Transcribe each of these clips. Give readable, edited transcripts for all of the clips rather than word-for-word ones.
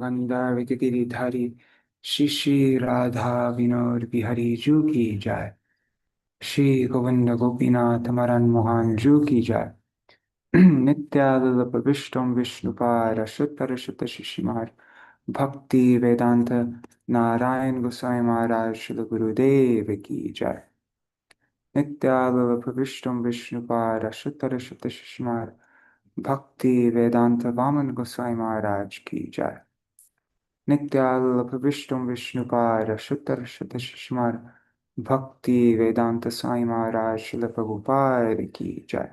गंधर्व गिरिधारी श्री श्री राधा विनोद बिहारी जू की जाय। श्री गोविंद गोपीनाथ मदन मोहन जू की जाय। नित्यानंद विष्णु विष्णुपाद शुतर शुत शिशिमार भक्ति वेदांत नारायण गोसाई महाराज श्री गुरुदेव की जय। नित्यानंद विष्णु विष्णुपाद शुतर शुत शिशिमार भक्ति वेदांत वामन गोसाई महाराज की जय। नित्यानंद विष्णु विष्णुपाद शुतर शुत शिशिमार भक्ति वेदांत साई महाराज श्री प्रभुपाद की जय।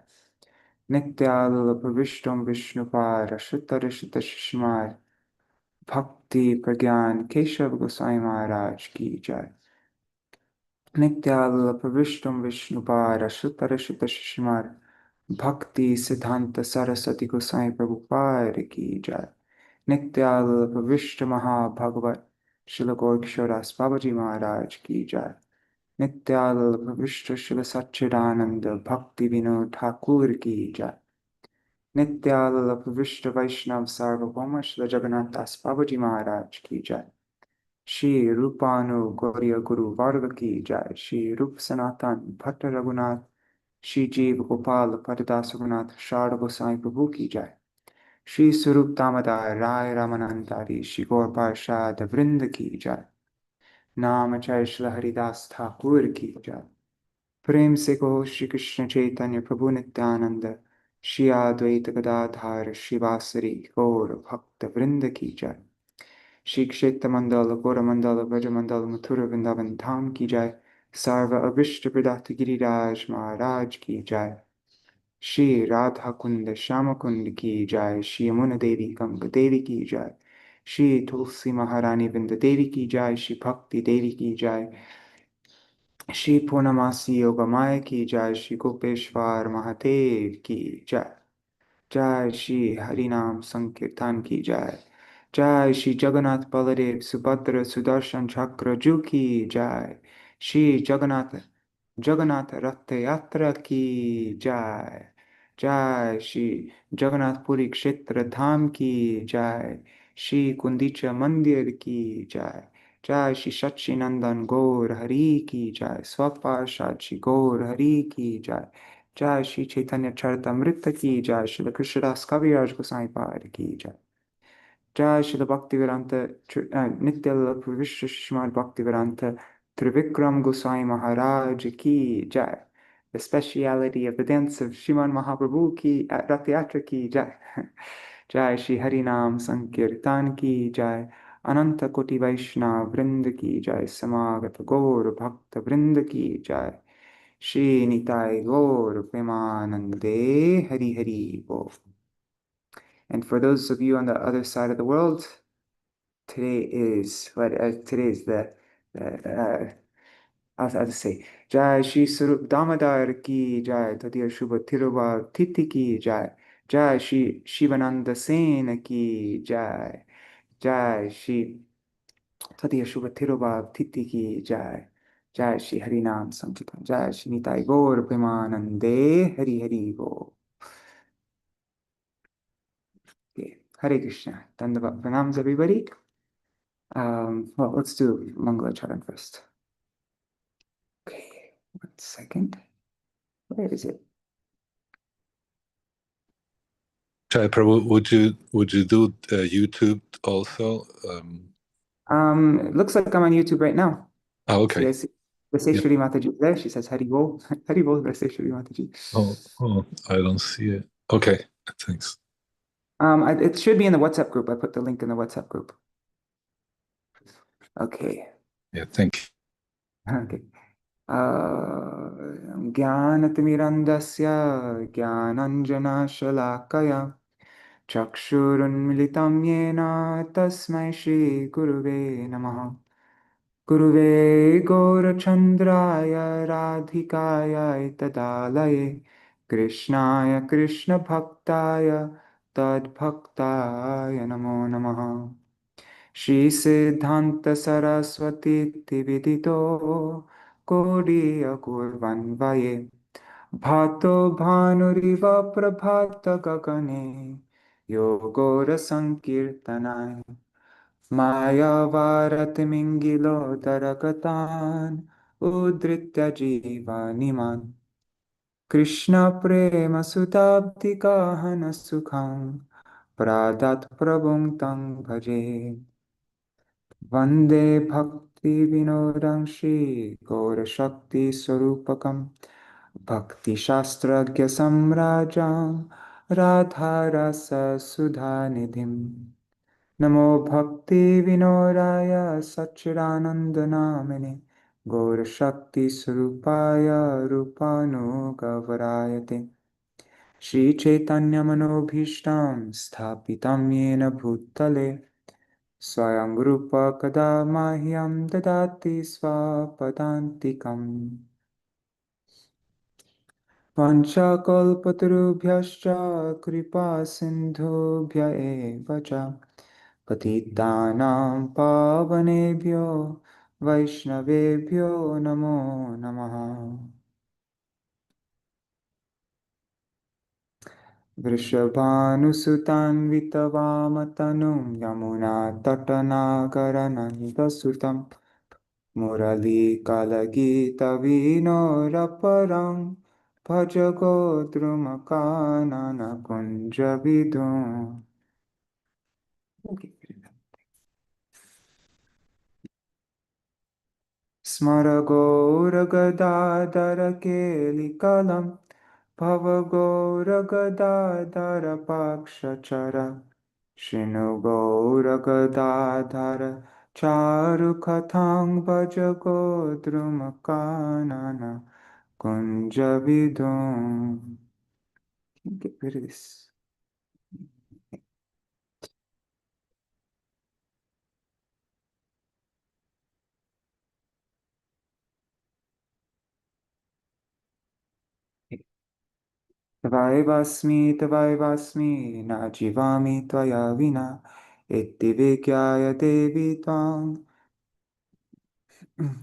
नित्यानंद विष्णु विष्णुपाद शुतर शुत शिशिमार भक्ति प्रज्ञान केशव गोसाई महाराज की जय। नित्यानंद विष्णु विष्णुपाद शुतर शुत शिशिमार भक्ति सिद्धांत सरस्वती गोसाई प्रभुपाद की जय। नित्यानंद विष्णु महाभगवत श्री गौरकिशोरदास बाबाजी महाराज की जय। नित्यानंद विष्णु श्री सच्चिदानंद भक्ति विनोद ठाकुर की जय। नित्यानंद विष्णु वैष्णव सार्वभौम श्री जगन्नाथ दास बाबाजी महाराज की जय। श्री रूपानु गौरी गुरु वर्ग की जय। श्री रूप सनातन भट्ट रघुनाथ श्री जीव गोपाल पददास रघुनाथ शारद गोसाई प्रभु की जय। श्री स्वरूप दामोदर राय रामानंदारी श्री गौर पार्षद वृंद की जय। नाम जय श्री हरिदास ठाकुर की जय। प्रेम से कहो श्री कृष्ण चैतन्य प्रभु नित्यानंद श्री अद्वैत गदाधर श्रीवासरी गौर भक्त वृंद की जय। श्री क्षेत्र मंडल गौर मंडल ब्रज मंडल मथुर वृंदावन धाम की जय। सर्व अभिष्ट प्रदात गिरिराज महाराज की जय। श्री राधा कुंड श्याम कुंड की जय। श्री यमुना देवी गंग देवी की जय। श्री तुलसी महारानी वृंद देवी की जय। श्री भक्ति देवी की जय। श्री पूर्णमासी योगमाया की जय। श्री गोपेश्वर महादेव की जय। जय श्री हरिनाम संकीर्तन की जय। जय श्री जगन्नाथ बलदेव सुभद्र सुदर्शन चक्र जू की जय। श्री जगन्नाथ जगन्नाथ रथ यात्रा की जय। जय श्री जगन्नाथपुरी क्षेत्र धाम की जय। श्री कुंदीचा मंदिर की जय। जय श्री सच्चिनंदन गौर हरि की जय। स्वपार्षद श्री गौर हरि की जय। जय श्री चैतन्य चरितमृत की जय। श्री कृष्णदास कविराज गोसाई पाद की जय। जय श्री भक्तिवेदांत नित्य विश्व श्रीमद भक्तिवेदांत त्रिविक्रम गोसाई महाराज की जय। The speciality of the dance of Śrīman Mahāprabhu की Ratha-yātrā की जय। जय श्री हरिनाम संकीर्तन की जय। अनंत कोटि वैष्णव वृंद की जय। समागत गौर भक्त वृंद की जय। श्री निताय गौर प्रेमानंदे हरि हरि बोल। And for those of you on the other side of the world, today is I'll just say, Jai Shri Sarup Damodar ki Jai, Tadiya Shubha Tiruva Titi ki Jai, Jai Shri Shivananda Sena ki Jai, Jai Shri Tadiya Shubha Tiruva Titi ki Jai, Jai Shri Harinam Sankirtan, Jai Shri Nitai Gaur Premanande Hari Hari Bo. Okay. Hare Krishna. Dandavat Pranams, everybody. Well, let's do Mangala Charan first. Okay, 1 second. Where is it? Jai Prabhu, would you do YouTube also? It looks like I'm on YouTube right now. Oh, okay. See, Shri Mataji there. She says Hari Bol. Hari Bol, Shri Mataji. Oh, I don't see it. Okay, thanks. It should be in the WhatsApp group. I put the link in the WhatsApp group. Okay. Yeah, thank you. Okay. ज्ञानतिमिरन्दस्य ज्ञानञ्जनशलाकया चक्षुरुन्मिलितं येन तस्मै श्रीगुरुवे नमः। गुरुवे गौरचन्द्राय राधिकाय तदालये कृष्णाय कृष्णभक्ताय तद्भक्ताय नमो नमः। श्री सिद्धांत सरस्वती विदितो कोडीय कुर्वन्वये भातो भानुरिव प्रभात गगने योगोर संकीर्तनाय मायावारतिमिङ्गिलोदरगतान् उद्धृत्य जीवानिमान् कृष्णप्रेमसुताब्दिगाहनसुखं प्रादात् प्रभुं तं भजे वन्दे भक्तिविनोदं श्रीगौरशक्तिस्वरूपकं भक्तिशास्त्रज्ञसम्राजां राधारससुधानिधिम् नमो भक्तिविनोदाय सच्चिदानन्दनामिने गौरशक्तिस्वरूपाय रूपानुगवराय ते श्रीचैतन्यमनोभीष्टं स्थापितं येन भूतले स्वयं रूपा कदा मह्यं ददाति स्वपदान्तिकम् पञ्चकल्पतरुभ्यश्च कृपासिन्धुभ्य एव च पतितानां पावनेभ्यो वैष्णवेभ्यो नमो नमः वृषभानुसुतान्वितवामतनुं यमुनातटनागरनन्दसुतं मुरलीकलगीतविनोरपरं भज गोद्रुमकाननकुञ्जविधुम् स्मर गौरगदाधर केलिकलं भव गौरगदाधर पाक्षचर शृणु गौरगदाधर चारुकथां भज गोद्रुमकानन कुञ्जविधुम्. Get rid of this. तवैवास्मि न जीवामि त्वया विना इति विज्ञाय देवि त्वां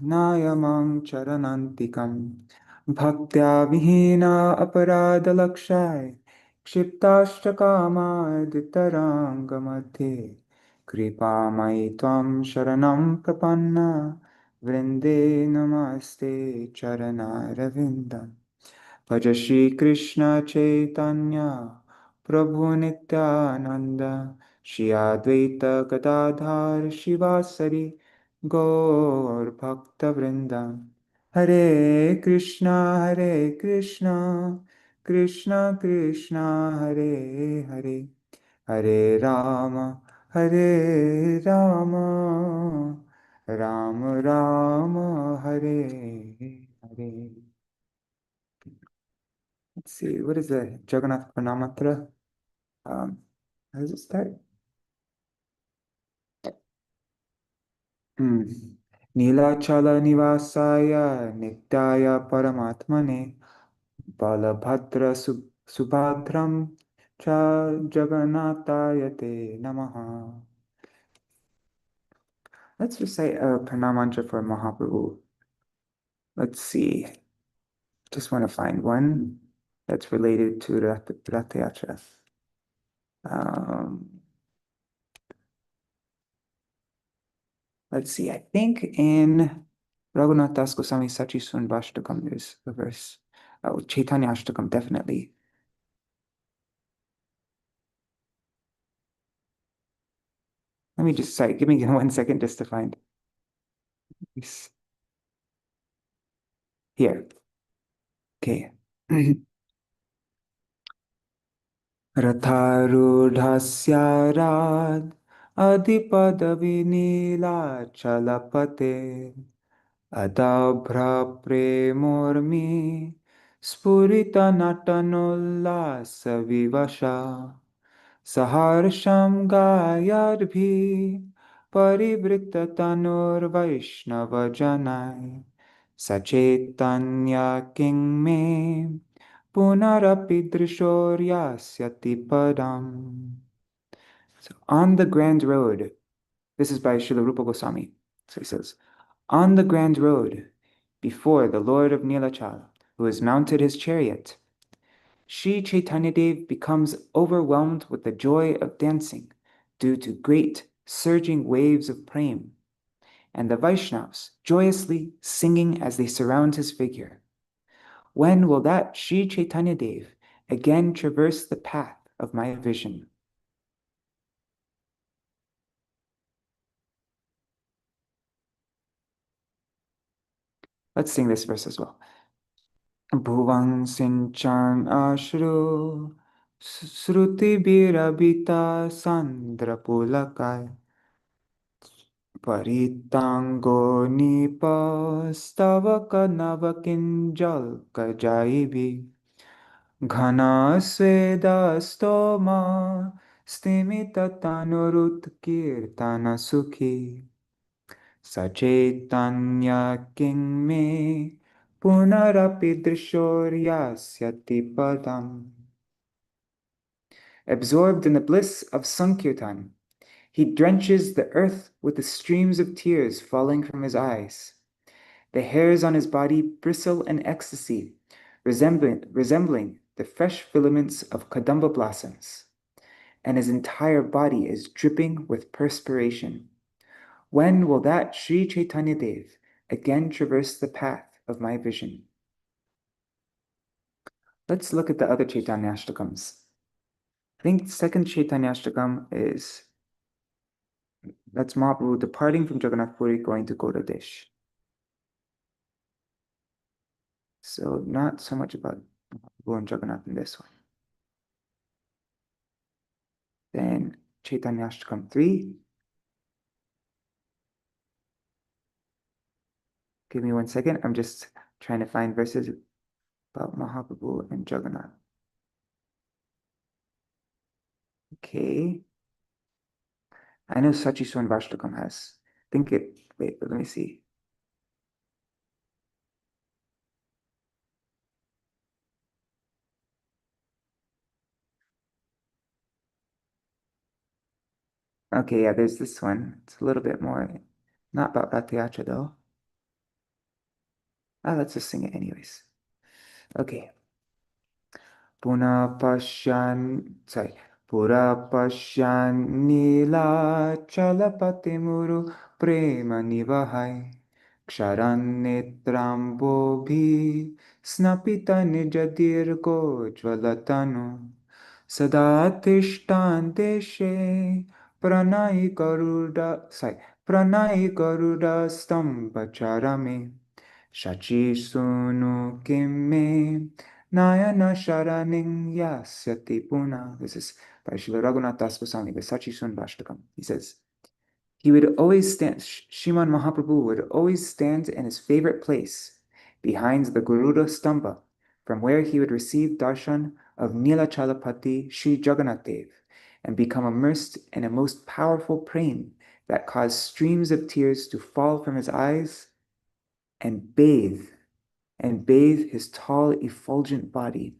नायमं चरणान्तिकम् भक्त्या विहीना अपराधलक्षाय क्षिप्ताष्टकामादितराङ्गमध्ये कृपामयि त्वं शरणं प्रपन्ना वृन्दे नमस्ते चरणारविन्दम् भज श्री कृष्ण चैतन्य प्रभु नित्यानंद श्री अद्वैत गदाधर शिवासरि गौर भक्त वृंदा हरे Krishna Krishna Krishna Hare Hare Hare Hare Ram Ram Ram Hare Hare. Let's see, what is the Jagannath Pranamatra? How does it start? Nilachala Nivasaya Nityaya Paramatmane Balabhadra Subhadram Cha Jagannataya Te Namaha. Let's recite a Pranamantra for Mahaprabhu. Let's see. Just want to find one that's related to Ratha-yātrā. Let's see, I think in Raghunath Das Goswami Sachi Sunbashtakam there's a verse. Oh, Chaitanya Ashtakam, definitely. Let me just, sorry, give me 1 second just to find this. Here. Okay. Ratharudhasya rad adipadavinila chalapate adabhra premurmi spurita natanollasa vivasha Saharsham Gayadbhi Parivrittatanur Vaishnava Janai Sachetanya King Me Punarapi Drishoryasyati Padam. So on the grand road, this is by Srila Rupa Goswami. So he says, on the grand road, before the Lord of Nilachala, who has mounted his chariot, Sri Chaitanya Dev becomes overwhelmed with the joy of dancing due to great surging waves of prem, and the Vaishnavas joyously singing as they surround his figure. When will that Sri Chaitanya Dev again traverse the path of my vision? Let's sing this verse as well. Bhuvang sinchan ashru sruti birabita sandra pulakai paritango nipastava navakinjal kajaibi ghana sweda stoma stimita tanurut kirtana sukhi Sachaitanya king me punarapi drishoryasyati padam. Absorbed in the bliss of Sankirtan, he drenches the earth with the streams of tears falling from his eyes. The hairs on his body bristle in ecstasy, resembling the fresh filaments of kadamba blossoms, and his entire body is dripping with perspiration. When will that Sri Chaitanya Dev again traverse the path of my vision? Let's look at the other Chaitanyashtakams. I think the second Chaitanyashtakam that's Mahaprabhu departing from Jagannath Puri going to Gauradesh. So not so much about Mahaprabhu and Jagannath in this one. Then Chaitanyashtakam 3. Give me 1 second. I'm just trying to find verses about Mahaprabhu and Jagannath. Okay. I know Sachi Swanvashtakam has. Wait, let me see. Okay, yeah, there's this one. It's a little bit more, not about Ratha-yātrā though. Let's just sing it anyways. Okay. Pura pasyan nila chalapatimuru prema nivahai ksharan netrambo bhi snapita nijadirgo jvalatanu sadatishtan deshe pranai garuda stambacharame shachi sunu kimme Nayana Sharaning Yasyati Puna. This is by Srila Raghunath Das Goswami, the Sachi Sunvashtakam. He says, he would always stand, Śrīman Mahāprabhu would always stand in his favorite place, behind the Garuda Stamba, from where he would receive darshan of Nilachalapati Sri Jagannath Dev, and become immersed in a most powerful prem that caused streams of tears to fall from his eyes and bathe his tall, effulgent body.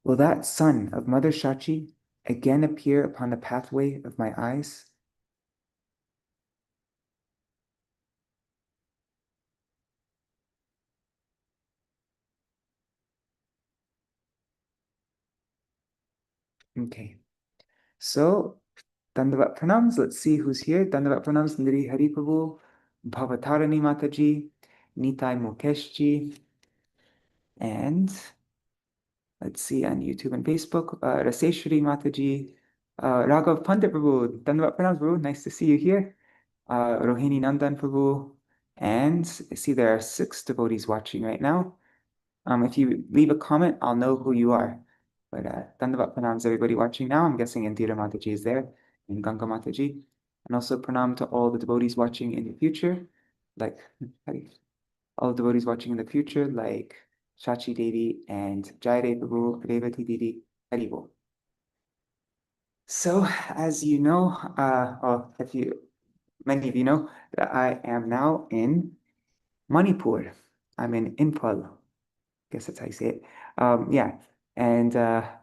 Will that son of Mother Shachi again appear upon the pathway of my eyes? Okay, so Dandavat Pranams, let's see who's here. Dandavat Pranams, Niri Hari Prabhu, Bhavatarani Mataji, Nitai Mukeshji, and let's see on YouTube and Facebook, Raseshwari Mataji, Raghav Pandit Prabhu, Dandavat Pranams Prabhu, nice to see you here. Rohini Nandan Prabhu, and I see there are 6 devotees watching right now. If you leave a comment, I'll know who you are. But Dandavat Pranams, everybody watching now. I'm guessing Indira Mataji is there, and Ganga Mataji. And also Pranam to all the devotees watching in the future, like all the devotees watching in the future, like Shachi Devi and Jayare Prabhu, Revati Devi, Haribo. So, as you know, many of you know that I am now in Manipur. I'm in Imphal. Guess that's how you say it. Yeah, and a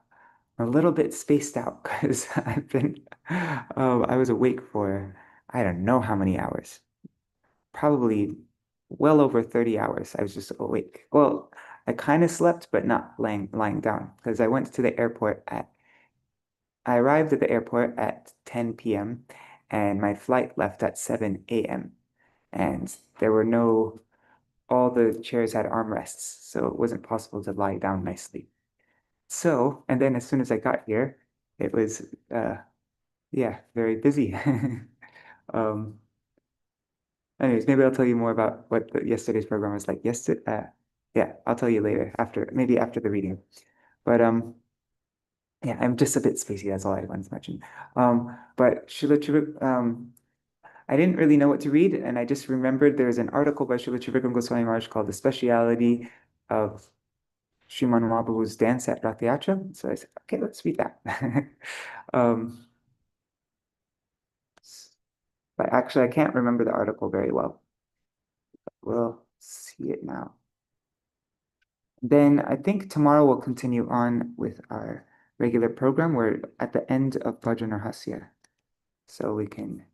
little bit spaced out because I was awake for I don't know how many hours. Probably well over 30 hours. I was just awake. Well, I kind of slept, but not lying down because I went to the airport I arrived at the airport at 10 p.m. and my flight left at 7 a.m. And there were all the chairs had armrests, so it wasn't possible to lie down nicely. So, and then as soon as I got here, it was, very busy. Um, Anyways, maybe I'll tell you more about what yesterday's program was like. Yeah, I'll tell you later, maybe after the reading. But yeah, I'm just a bit spacey. That's all I wanted to mention. But I didn't really know what to read, and I just remembered there's an article by Srila Trivikrama Gosvāmī Maharaj called "The Speciality of Śrīman Mahāprabhu's Dance at Ratha-yātrā." So I said, okay, let's read that. um, but actually, I can't remember the article very well. We'll see it now. Then I think tomorrow we'll continue on with our regular program. We're at the end of Bhajana Hasya. So we can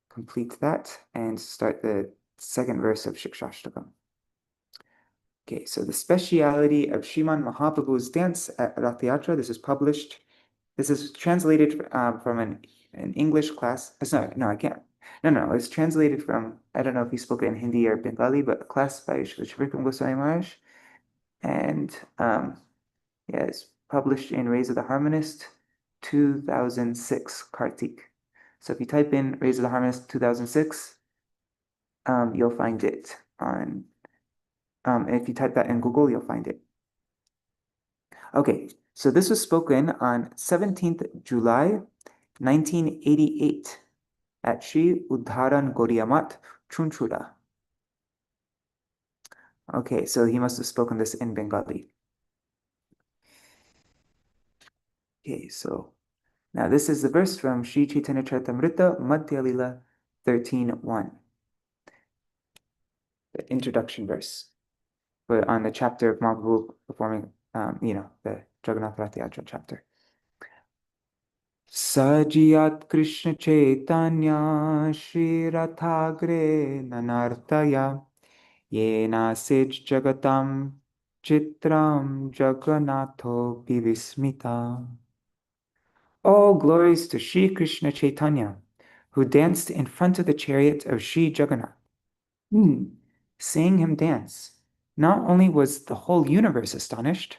complete that and start the second verse of Shikshashtakam. Okay, so the speciality of Śrīman Mahāprabhu's dance at Ratha-yātrā. This is published. This is translated from an English class. Sorry, no, I can't. No. It's translated from, I don't know if he spoke it in Hindi or Bengali, but a class by Srila Trivikrama Gosvāmī Maharaj. And yeah, it's published in Rays of the Harmonist, 2006, Kārtika. So if you type in Rays of the Harmonist 2006, you'll find it on, if you type that in Google, you'll find it. Okay, so this was spoken on 17th July, 1988 at Sri Udharan Gaudiya Chunchura. Okay, so he must have spoken this in Bengali. Okay, so now this is the verse from Sri Chaitanya Charitamrita, Madhya Lila 13.1. The introduction verse. But on the chapter of Mahaprabhu performing, the Jagannath Ratha-yātrā chapter. Sajiyat Krishna Chaitanya Shri Rathagre Nanartaya Yena Sej Jagatam Chitram Jagannatho Vivismita. All glories to Shri Krishna Chaitanya, who danced in front of the chariot of Shri Jagannath. Seeing him dance, not only was the whole universe astonished,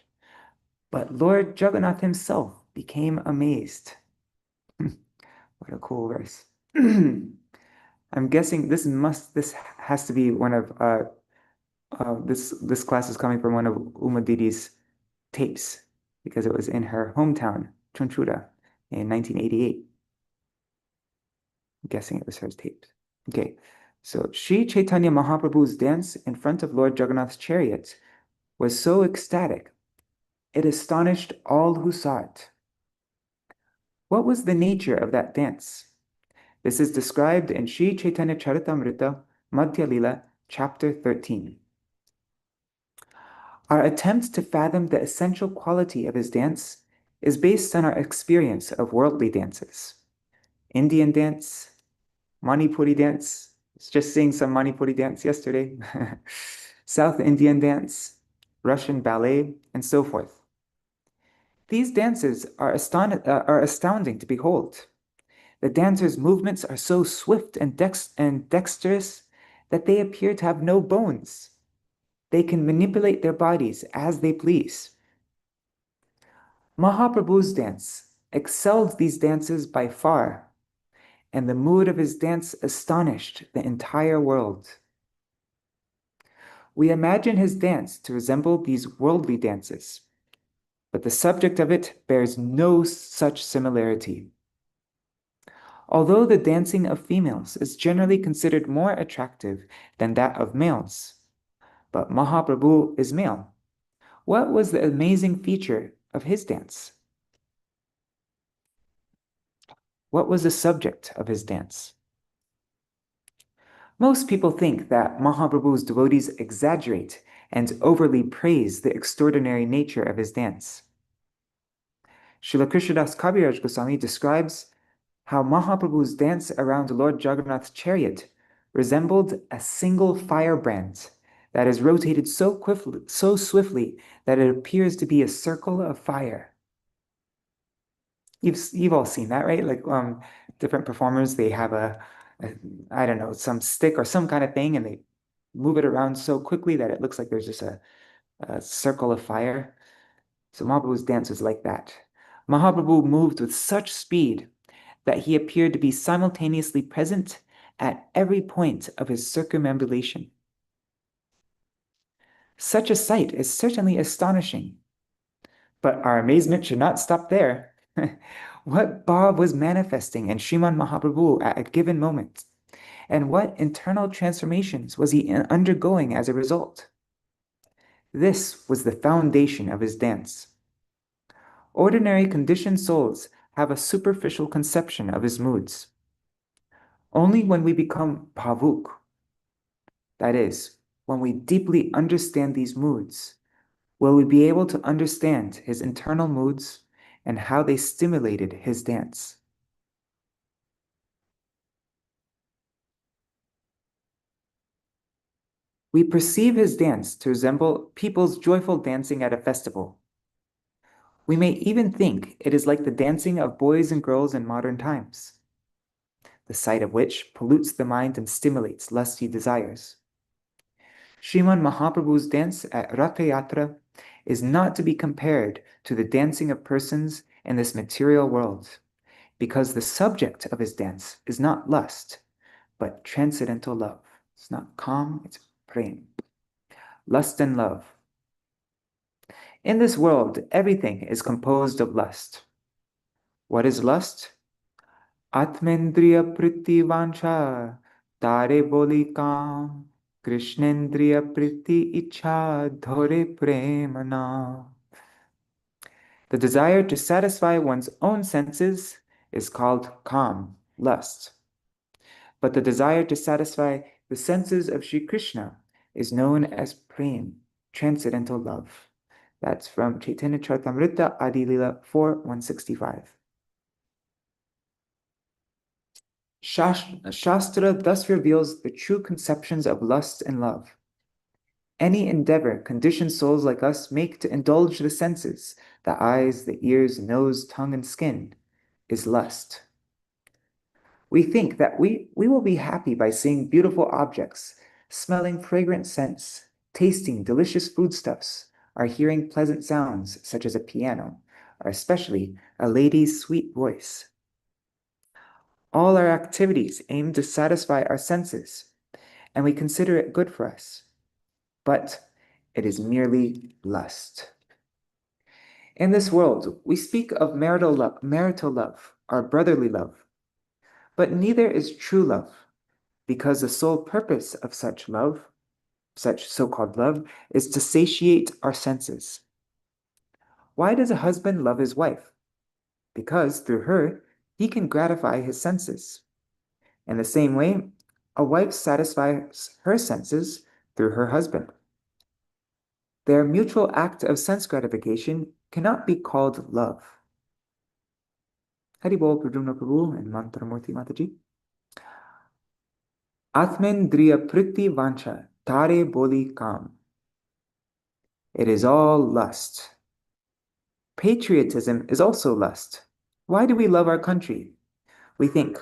but Lord Jagannath himself became amazed. What a cool verse. I'm guessing this has to be one of this class is coming from one of Uma Didi's tapes, because it was in her hometown, Chunchura, in 1988. I'm guessing it was her tapes. Okay, so Sri Chaitanya Mahaprabhu's dance in front of Lord Jagannath's chariot was so ecstatic, it astonished all who saw it. What was the nature of that dance? This is described in Sri Chaitanya Charitamrita, Madhya Lila, chapter 13. Our attempt to fathom the essential quality of his dance is based on our experience of worldly dances. Indian dance, Manipuri dance. I was just seeing some Manipuri dance yesterday. South Indian dance, Russian ballet, and so forth. These dances are astounding to behold. The dancers' movements are so swift and dexterous that they appear to have no bones. They can manipulate their bodies as they please. Mahaprabhu's dance excelled these dances by far, and the mood of his dance astonished the entire world. We imagine his dance to resemble these worldly dances, but the subject of it bears no such similarity. Although the dancing of females is generally considered more attractive than that of males, but Mahaprabhu is male. What was the amazing feature of his dance? What was the subject of his dance? Most people think that Mahaprabhu's devotees exaggerate and overly praise the extraordinary nature of his dance. Srila Krishnadas Kaviraj Goswami describes how Mahaprabhu's dance around Lord Jagannath's chariot resembled a single firebrand that is rotated so swiftly that it appears to be a circle of fire. You've all seen that, right? Like different performers, they have a I don't know, some stick or some kind of thing, and they move it around so quickly that it looks like there's just a circle of fire. So Mahaprabhu's dance was like that. Mahaprabhu moved with such speed that he appeared to be simultaneously present at every point of his circumambulation. Such a sight is certainly astonishing, but our amazement should not stop there. What Bhav was manifesting in Śrīman Mahāprabhu at a given moment, and what internal transformations was he undergoing as a result? This was the foundation of his dance. Ordinary conditioned souls have a superficial conception of his moods. Only when we become bhavuk, that is, when we deeply understand these moods, will we be able to understand his internal moods and how they stimulated his dance. We perceive his dance to resemble people's joyful dancing at a festival. We may even think it is like the dancing of boys and girls in modern times, the sight of which pollutes the mind and stimulates lusty desires. Śrīman Mahāprabhu's dance at Ratha-yātrā is not to be compared to the dancing of persons in this material world, because the subject of his dance is not lust, but transcendental love. It's not calm, it's prem. Lust and love. In this world, everything is composed of lust. What is lust? Atmendriya priti vancha, tare boli kam, Krishnendriya priti icha, dhore premana. The desire to satisfy one's own senses is called kam, lust. But the desire to satisfy the senses of Sri Krishna is known as prem, transcendental love. That's from Chaitanya Charitamrita Adi Lila 4:165. Shastra thus reveals the true conceptions of lust and love. Any endeavor conditioned souls like us make to indulge the senses, the eyes, the ears, nose, tongue, and skin, is lust. We think that we will be happy by seeing beautiful objects, smelling fragrant scents, tasting delicious foodstuffs, or hearing pleasant sounds such as a piano, or especially a lady's sweet voice. All our activities aim to satisfy our senses, and we consider it good for us. But it is merely lust. In this world, we speak of marital love, or brotherly love. But neither is true love, because the sole purpose of such love, such so-called love, is to satiate our senses. Why does a husband love his wife? Because through her, he can gratify his senses. In the same way, a wife satisfies her senses through her husband. Their mutual act of sense gratification cannot be called love. Haribol Pradyumna Prabhu and Mantramurti Mataji. Atmendriya priti vancha, tare boli kam. It is all lust. Patriotism is also lust. Why do we love our country? We think,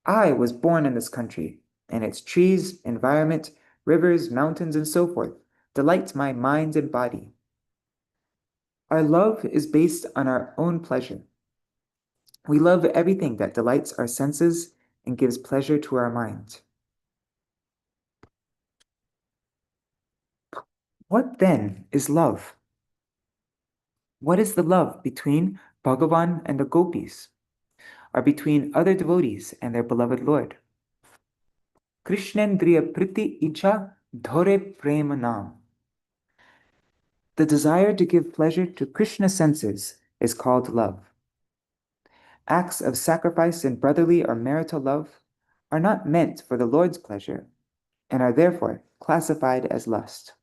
I was born in this country, and its trees, environment, rivers, mountains, and so forth delight my mind and body. Our love is based on our own pleasure. We love everything that delights our senses and gives pleasure to our mind. What then is love? What is the love between Bhagavan and the gopis, or between other devotees and their beloved Lord? Krishnendriya priti icha dhore premanam. The desire to give pleasure to Krishna's senses is called love. Acts of sacrifice in brotherly or marital love are not meant for the Lord's pleasure and are therefore classified as lust.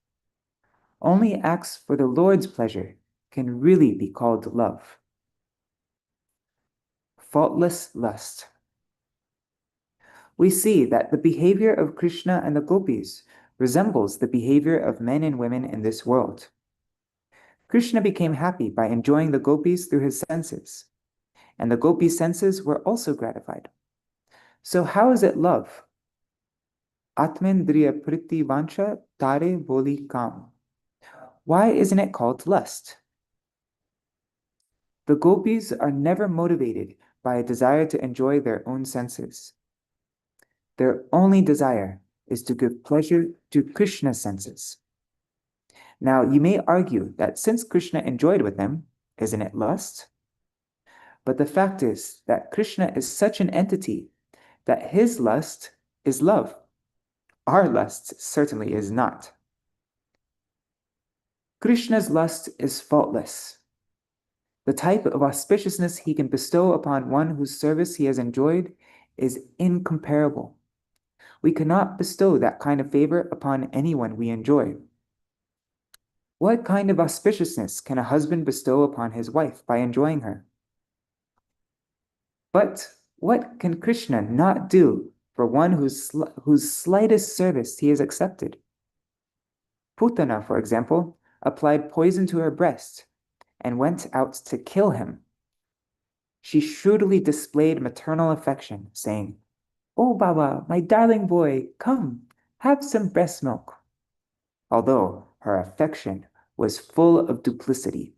Only acts for the Lord's pleasure can really be called love. Faultless lust. We see that the behavior of Krishna and the gopis resembles the behavior of men and women in this world. Krishna became happy by enjoying the gopis through his senses, and the gopis' senses were also gratified. So how is it love? Atmendriya priti vancha tare boli kam. Why isn't it called lust? The gopis are never motivated by a desire to enjoy their own senses. Their only desire is to give pleasure to Krishna's senses. Now, you may argue that since Krishna enjoyed with them, isn't it lust? But the fact is that Krishna is such an entity that his lust is love. Our lust certainly is not. Krishna's lust is faultless. The type of auspiciousness he can bestow upon one whose service he has enjoyed is incomparable. We cannot bestow that kind of favor upon anyone we enjoy. What kind of auspiciousness can a husband bestow upon his wife by enjoying her? But what can Krishna not do for one whose slightest service he has accepted? Putana, for example, applied poison to her breast and went out to kill him. She shrewdly displayed maternal affection, saying, "Oh, Baba, my darling boy, come, have some breast milk," although her affection was full of duplicity.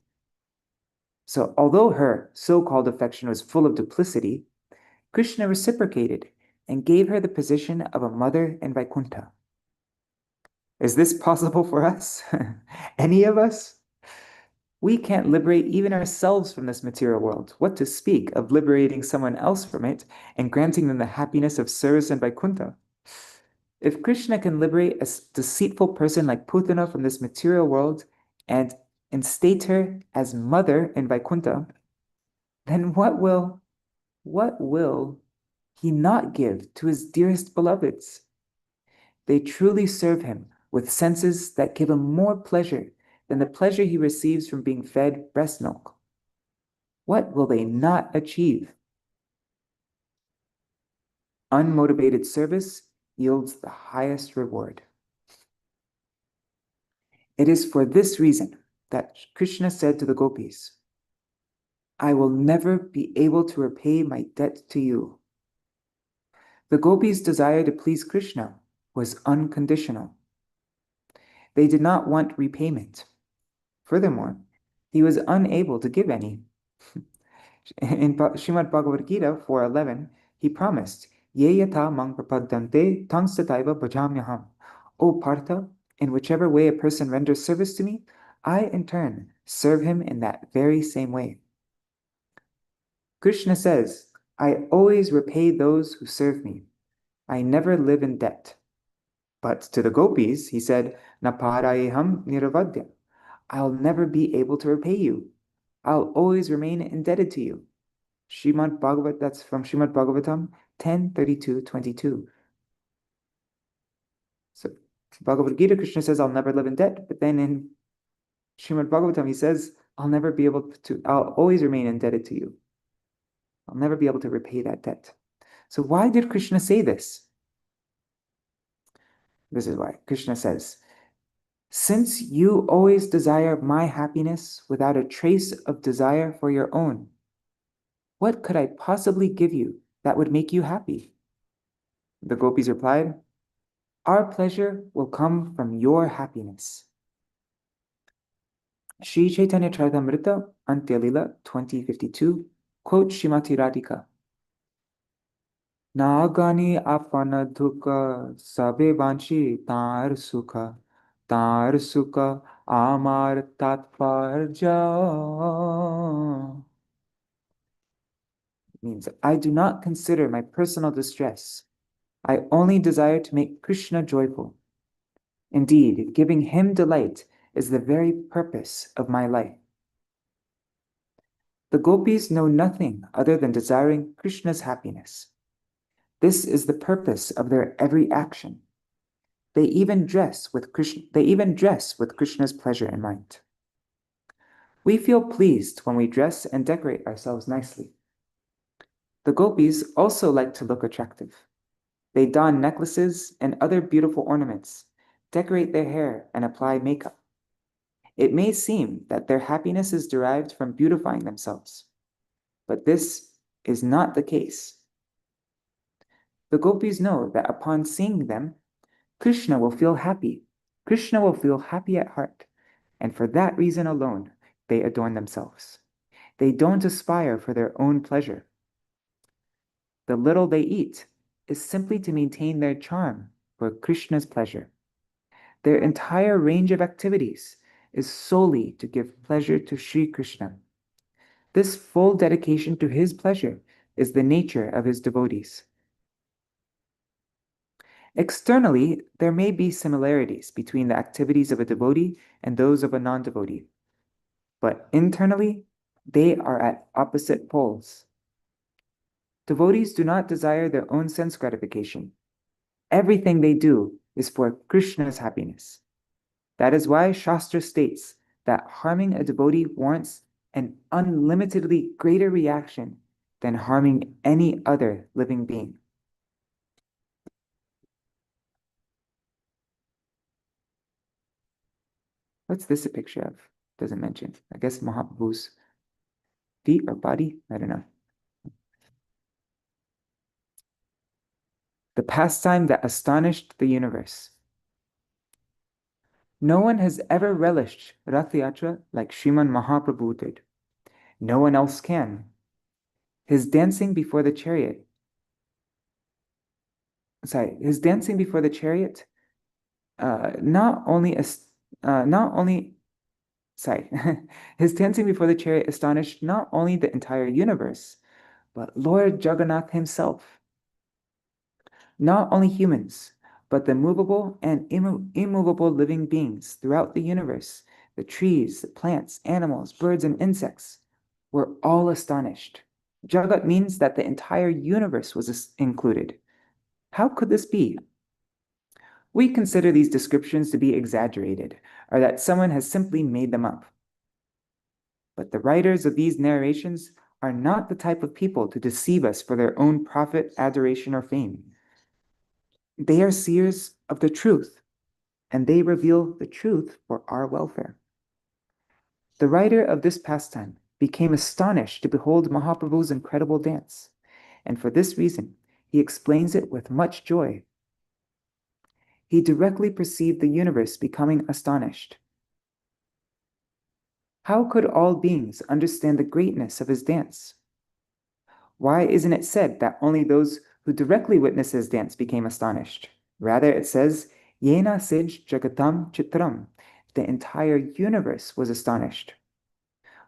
So although her so-called affection was full of duplicity, Krishna reciprocated and gave her the position of a mother in Vaikuntha. Is this possible for us? Any of us? We can't liberate even ourselves from this material world. What to speak of liberating someone else from it and granting them the happiness of service in Vaikuntha? If Krishna can liberate a deceitful person like Putana from this material world and instate her as mother in Vaikuntha, then what will he not give to his dearest beloveds? They truly serve him with senses that give him more pleasure than the pleasure he receives from being fed breast milk. What will they not achieve? Unmotivated service yields the highest reward. It is for this reason that Krishna said to the gopis, "I will never be able to repay my debt to you." The gopis' desire to please Krishna was unconditional. They did not want repayment. Furthermore, he was unable to give any. In Śrīmad Bhagavad Gita 4:11, he promised, "Ye yatha mang prapadyante tang sataiva bhajamyaham." O Partha, in whichever way a person renders service to me, I in turn serve him in that very same way. Krishna says, "I always repay those who serve me. I never live in debt." But to the gopis, he said, "Naparayeham niravadya." I'll never be able to repay you. I'll always remain indebted to you. That's from Śrīmad Bhagavatam 10:32-22. So Bhagavad Gita, Krishna says, "I'll never live in debt." But then in Śrīmad Bhagavatam, he says, I'll always remain indebted to you. I'll never be able to repay that debt. So why did Krishna say this? This is why. Krishna says, "Since you always desire my happiness without a trace of desire for your own, what could I possibly give you that would make you happy?" The gopis replied, "Our pleasure will come from your happiness." Sri Chaitanya Charitamrita, Antya-lila 2052, quote Srimati Radhika, "Nagani apana dukha sabe vanchi tar sukha amar tatparja." Means, I do not consider my personal distress. I only desire to make Krishna joyful. Indeed, giving him delight is the very purpose of my life. The gopis know nothing other than desiring Krishna's happiness. This is the purpose of their every action. They even dress with Krishna's pleasure in mind. We feel pleased when we dress and decorate ourselves nicely. The gopis also like to look attractive. They don necklaces and other beautiful ornaments, decorate their hair, and apply makeup. It may seem that their happiness is derived from beautifying themselves. But this is not the case. The gopis know that upon seeing them, Krishna will feel happy. Krishna will feel happy at heart. And for that reason alone, they adorn themselves. They don't aspire for their own pleasure. The little they eat is simply to maintain their charm for Krishna's pleasure. Their entire range of activities is solely to give pleasure to Sri Krishna. This full dedication to his pleasure is the nature of his devotees. Externally, there may be similarities between the activities of a devotee and those of a non-devotee, but internally, they are at opposite poles. Devotees do not desire their own sense gratification. Everything they do is for Krishna's happiness. That is why Shastra states that harming a devotee warrants an unlimitedly greater reaction than harming any other living being. What's this a picture of? Doesn't mention. I guess Mahaprabhu's feet or body? I don't know. The pastime that astonished the universe. No one has ever relished Ratha-yātrā like Śrīman Mahāprabhu did. No one else can. His dancing before the chariot. His dancing before the chariot not only his dancing before the chariot astonished not only the entire universe, but Lord Jagannath himself. Not only humans, but the movable and immovable living beings throughout the universe, the trees, the plants, animals, birds, and insects, were all astonished. Jagat means that the entire universe was included. How could this be? We consider these descriptions to be exaggerated, or that someone has simply made them up. But the writers of these narrations are not the type of people to deceive us for their own profit, adoration, or fame. They are seers of the truth, and they reveal the truth for our welfare. The writer of this pastime became astonished to behold Mahaprabhu's incredible dance, and for this reason, he explains it with much joy. He directly perceived the universe becoming astonished. How could all beings understand the greatness of his dance? Why isn't it said that only those who directly witnessed his dance became astonished? Rather, it says, Yena Sij Jagatam Chitram. The entire universe was astonished.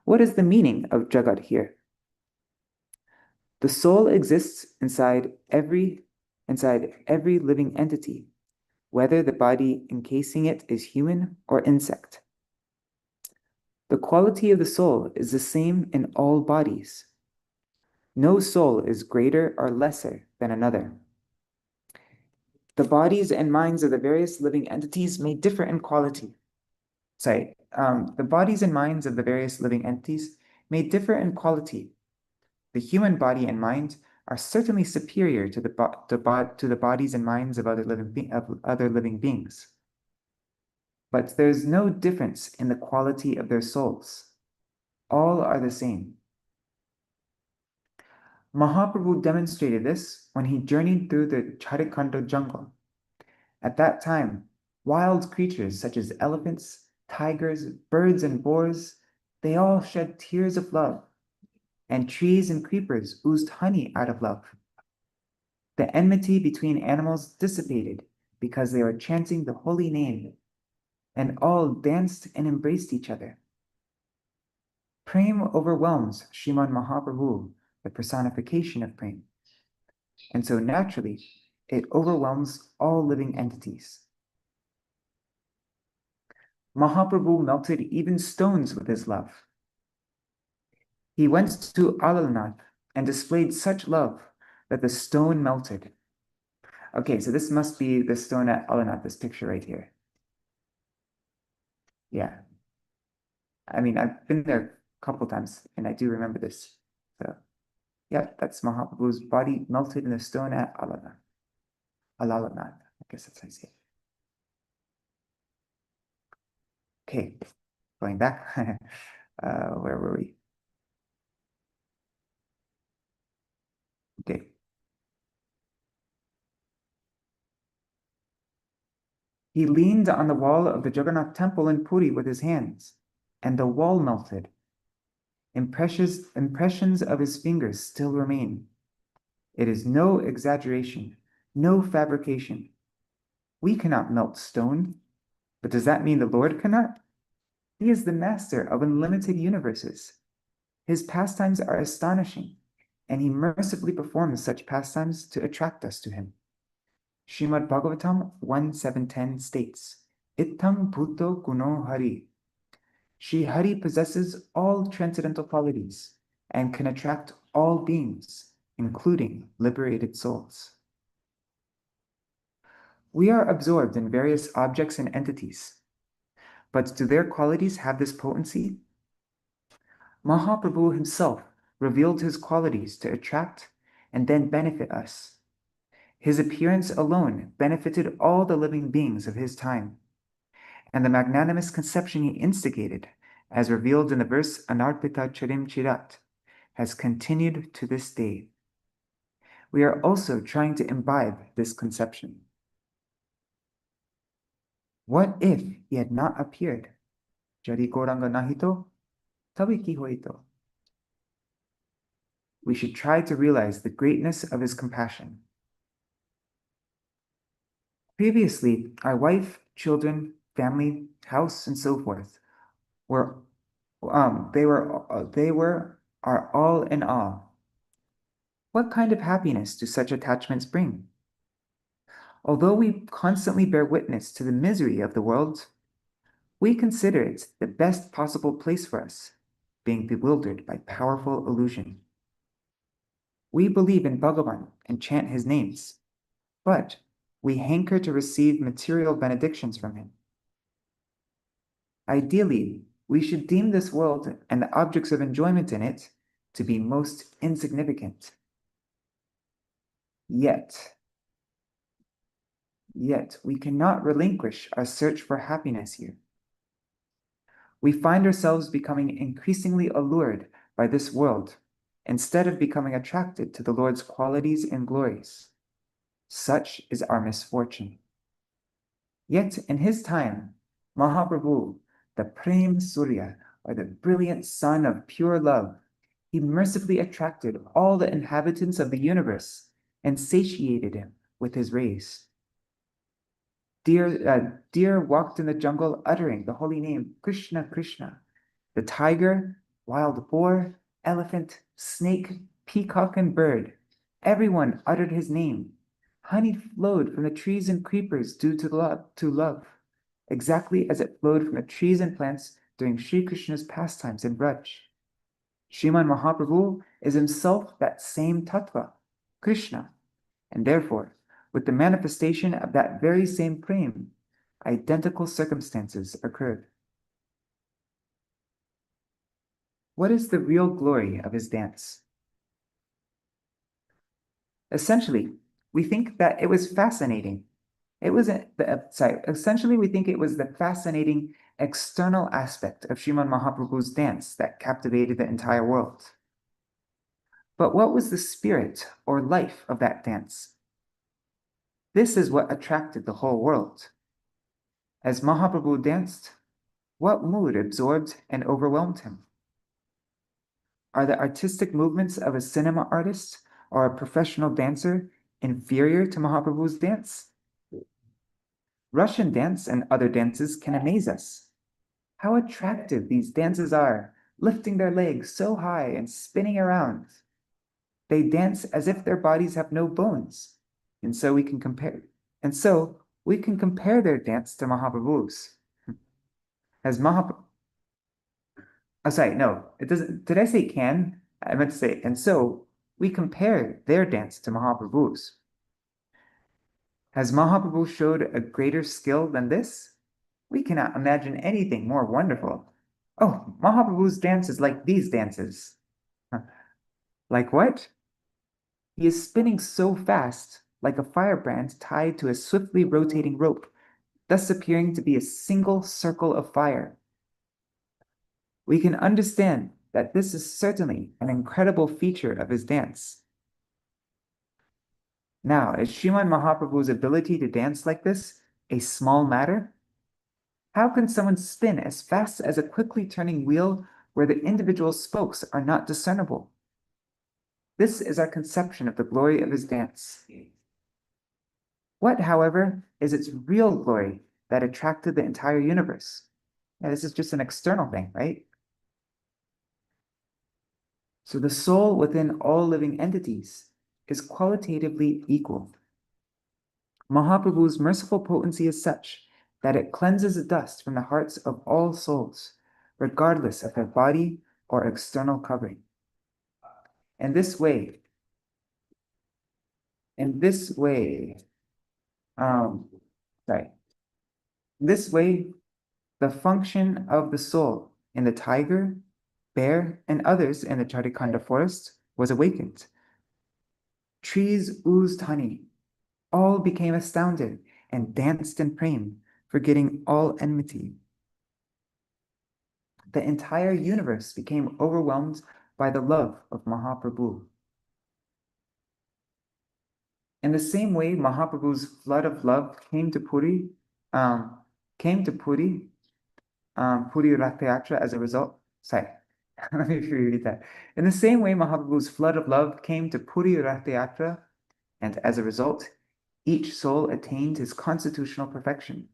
What is the meaning of Jagat here? The soul exists inside every living entity, whether the body encasing it is human or insect. The quality of the soul is the same in all bodies. No soul is greater or lesser than another. The bodies and minds of the various living entities may differ in quality. The bodies and minds of the various living entities may differ in quality. The human body and mind are certainly superior to the bodies and minds of other living beings. But there's no difference in the quality of their souls. All are the same. Mahaprabhu demonstrated this when he journeyed through the Charikanda jungle. At that time, wild creatures such as elephants, tigers, birds, and boars, they all shed tears of love, and trees and creepers oozed honey out of love. The enmity between animals dissipated because they were chanting the holy name, and all danced and embraced each other. Prem overwhelms Śrīman Mahāprabhu, the personification of Prem. And so naturally, it overwhelms all living entities. Mahaprabhu melted even stones with his love. He went to Alalnath and displayed such love that the stone melted. Okay, so this must be the stone at Alalnath, this picture right here. Yeah. I mean, I've been there a couple times, and I do remember this. So, yeah, that's Mahaprabhu's body melted in the stone at Alalnath. Alalnath, I guess that's how you say it. Okay, going back. Where were we? Okay. He leaned on the wall of the Jagannath temple in Puri with his hands, and the wall melted. Impressions of his fingers still remain. It is no exaggeration, no fabrication. We cannot melt stone, but does that mean the Lord cannot? He is the master of unlimited universes. His pastimes are astonishing, and he mercifully performs such pastimes to attract us to him. Śrīmad Bhagavatam 1.7.10 states, Ittam Bhutto Guno Hari. Shri Hari possesses all transcendental qualities and can attract all beings, including liberated souls. We are absorbed in various objects and entities, but do their qualities have this potency? Mahaprabhu himself revealed his qualities to attract and then benefit us. His appearance alone benefited all the living beings of his time, and the magnanimous conception he instigated, as revealed in the verse Anarpita Charim Chirat, has continued to this day. We are also trying to imbibe this conception. What if he had not appeared? Jadi Gauranga nahito, tabi ki hoito. We should try to realize the greatness of his compassion. Previously, our wife, children, family, house, and so forth are all in awe. What kind of happiness do such attachments bring? Although we constantly bear witness to the misery of the world, we consider it the best possible place for us, being bewildered by powerful illusion. We believe in Bhagavan and chant his names, but we hanker to receive material benedictions from him. Ideally, we should deem this world and the objects of enjoyment in it to be most insignificant. Yet, we cannot relinquish our search for happiness here. We find ourselves becoming increasingly allured by this world instead of becoming attracted to the Lord's qualities and glories. Such is our misfortune. Yet in his time, Mahaprabhu, the Prem Surya, or the brilliant sun of pure love, he mercifully attracted all the inhabitants of the universe and satiated him with his rays. Deer walked in the jungle uttering the holy name Krishna Krishna. The tiger, wild boar, elephant, snake, peacock, and bird, everyone uttered his name. Honey flowed from the trees and creepers due to love, exactly as it flowed from the trees and plants during Sri Krishna's pastimes in Braj. Śrīman Mahāprabhu is himself that same tattva, Krishna, and therefore, with the manifestation of that very same prem, identical circumstances occurred. What is the real glory of his dance? Essentially, we think that it was fascinating. Essentially, we think it was the fascinating external aspect of Śrīman Mahāprabhu's dance that captivated the entire world. But what was the spirit or life of that dance? This is what attracted the whole world. As Mahaprabhu danced, what mood absorbed and overwhelmed him? Are the artistic movements of a cinema artist or a professional dancer inferior to Mahaprabhu's dance? Russian dance and other dances can amaze us. How attractive these dances are, lifting their legs so high and spinning around. They dance as if their bodies have no bones, and so we can compare their dance to Mahaprabhu's. As Mahaprabhu, oh, sorry, no, it doesn't. Did I say can? I meant to say, and so we compare their dance to Mahaprabhu's. Has Mahaprabhu showed a greater skill than this? We cannot imagine anything more wonderful. Oh, Mahaprabhu's dance is like these dances. Like what? He is spinning so fast, like a firebrand tied to a swiftly rotating rope, thus appearing to be a single circle of fire. We can understand that this is certainly an incredible feature of his dance. Now, is Śrīman Mahāprabhu's ability to dance like this a small matter? How can someone spin as fast as a quickly turning wheel where the individual spokes are not discernible? This is our conception of the glory of his dance. What, however, is its real glory that attracted the entire universe? Now, this is just an external thing, right? So the soul within all living entities is qualitatively equal. Mahaprabhu's merciful potency is such that it cleanses the dust from the hearts of all souls, regardless of their body or external covering. In this way, this way, the function of the soul in the tiger, bear, and others in the Charikanda forest was awakened. Trees oozed honey. All became astounded and danced in prema, forgetting all enmity. The entire universe became overwhelmed by the love of Mahaprabhu. In the same way, Mahaprabhu's flood of love came to Puri Puri Ratha-yātrā as a result. Sorry, let me reread that. In the same way, Mahaprabhu's flood of love came to Puri Ratha-yātrā, and as a result, each soul attained his constitutional perfection.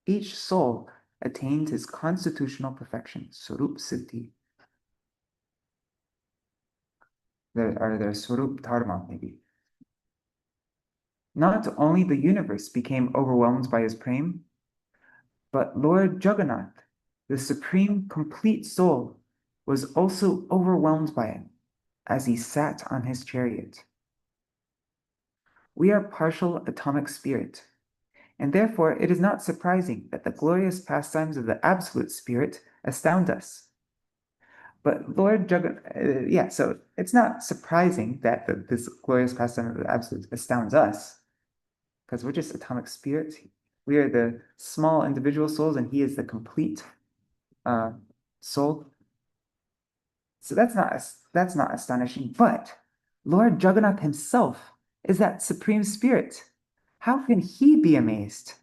Each soul attained his constitutional perfection, Swarup Siddhi. Their Swarup Dharma, maybe. Not only the universe became overwhelmed by his prema, but Lord Jagannath, the supreme complete soul, was also overwhelmed by it as he sat on his chariot. We are partial atomic spirit, and therefore it is not surprising that the glorious pastimes of the Absolute Spirit astound us. But Lord Jagannath, so it's not surprising that this glorious pastime of the Absolute astounds us, because we're just atomic spirits. We are the small individual souls, and he is the complete soul. So that's not astonishing. But Lord Jagannath himself is that supreme spirit. How can he be amazed?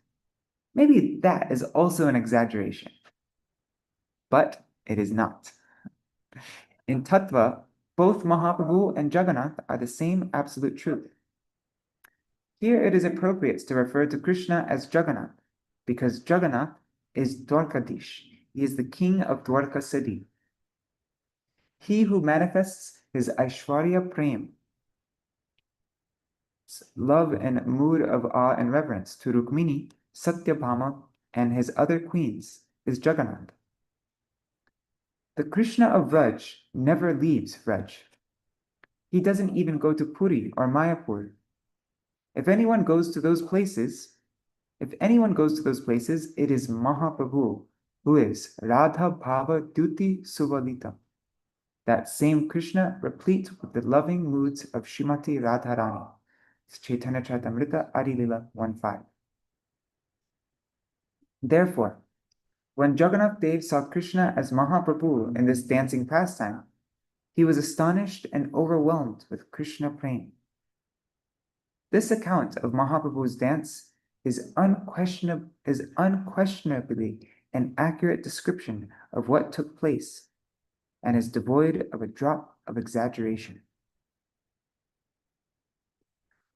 Maybe that is also an exaggeration, but it is not. In Tattva, both Mahaprabhu and Jagannath are the same absolute truth. Here it is appropriate to refer to Krishna as Jagannath, because Jagannath is Dwarkadish. He is the king of Dwarka city. He who manifests his Aishwarya Prem, love and mood of awe and reverence to Rukmini, Satyabhama, and his other queens, is Jagannath. The Krishna of Vraj never leaves Vraj. He doesn't even go to Puri or Mayapur. If anyone goes to those places, it is Mahaprabhu, who is Radha Bhava Duti Suvalita, that same Krishna replete with the loving moods of Srimati Radharani. It's Chaitanya Charitamrita Adi Lila 1.5. Therefore, when Jagannath Dev saw Krishna as Mahaprabhu in this dancing pastime, he was astonished and overwhelmed with Krishna prema. This account of Mahaprabhu's dance is unquestionably an accurate description of what took place and is devoid of a drop of exaggeration.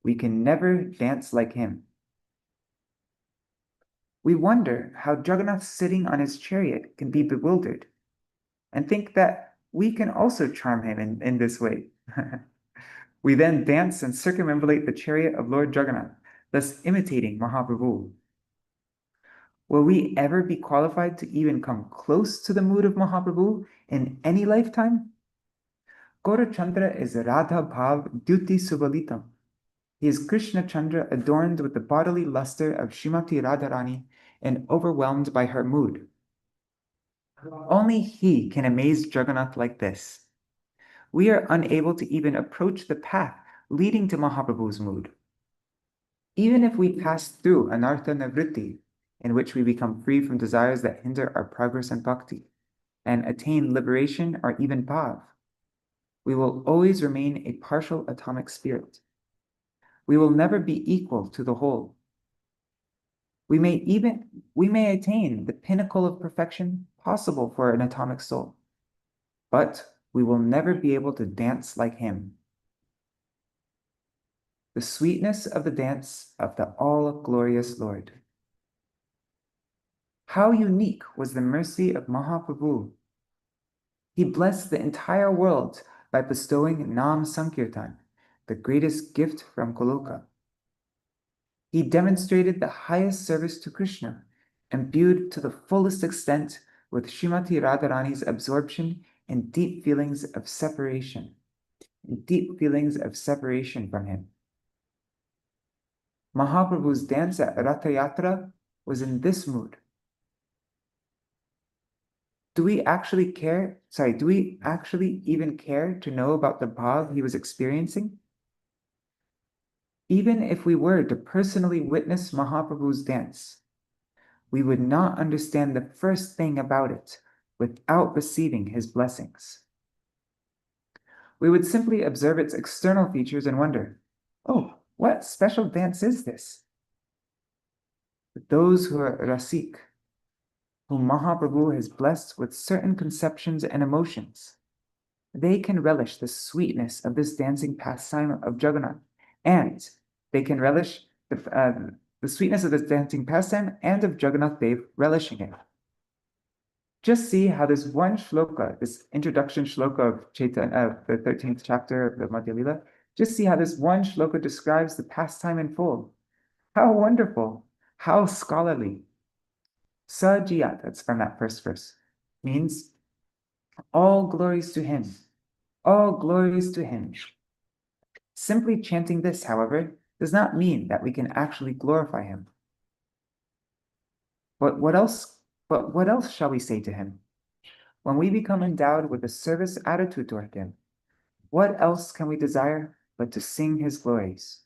We can never dance like him. We wonder how Jagannath sitting on his chariot can be bewildered and think that we can also charm him in this way. We then dance and circumambulate the chariot of Lord Jagannath, thus imitating Mahaprabhu. Will we ever be qualified to even come close to the mood of Mahaprabhu in any lifetime? Gaura Chandra is Radha Bhav Dyuti Subalitam. He is Krishna Chandra adorned with the bodily luster of Srimati Radharani and overwhelmed by her mood. Only he can amaze Jagannath like this. We are unable to even approach the path leading to Mahaprabhu's mood. Even if we pass through Anartha Nivritti, in which we become free from desires that hinder our progress in bhakti, and attain liberation or even bhav, we will always remain a partial atomic spirit. we will never be equal to the whole. We may attain the pinnacle of perfection possible for an atomic soul, but we will never be able to dance like him. The sweetness of the dance of the all-glorious Lord. How unique was the mercy of Mahaprabhu. He blessed the entire world by bestowing Nam Sankirtan, the greatest gift from Goloka. He demonstrated the highest service to Krishna, imbued to the fullest extent with Srimati Radharani's absorption and deep feelings of separation from him. Mahaprabhu's dance at Ratha-yātrā was in this mood. Do we actually even care to know about the bhav he was experiencing? Even if we were to personally witness Mahaprabhu's dance, we would not understand the first thing about it without receiving his blessings. We would simply observe its external features and wonder, oh, what special dance is this? But those who are rasik, whom Mahaprabhu has blessed with certain conceptions and emotions, they can relish the sweetness of this dancing pastime of Jagannath, and they can relish the sweetness of this dancing pastime and of Jagannath Dev relishing it. Just see how this one shloka, this introduction shloka of the 13th chapter of the Madhya Lila, just see how this one shloka describes the pastime in full. How wonderful, how scholarly. Sajiyat, that's from that first verse, means all glories to him. All glories to him. Simply chanting this, however, does not mean that we can actually glorify him. But what else shall we say to him? When we become endowed with a service attitude toward him, what else can we desire but to sing his glories?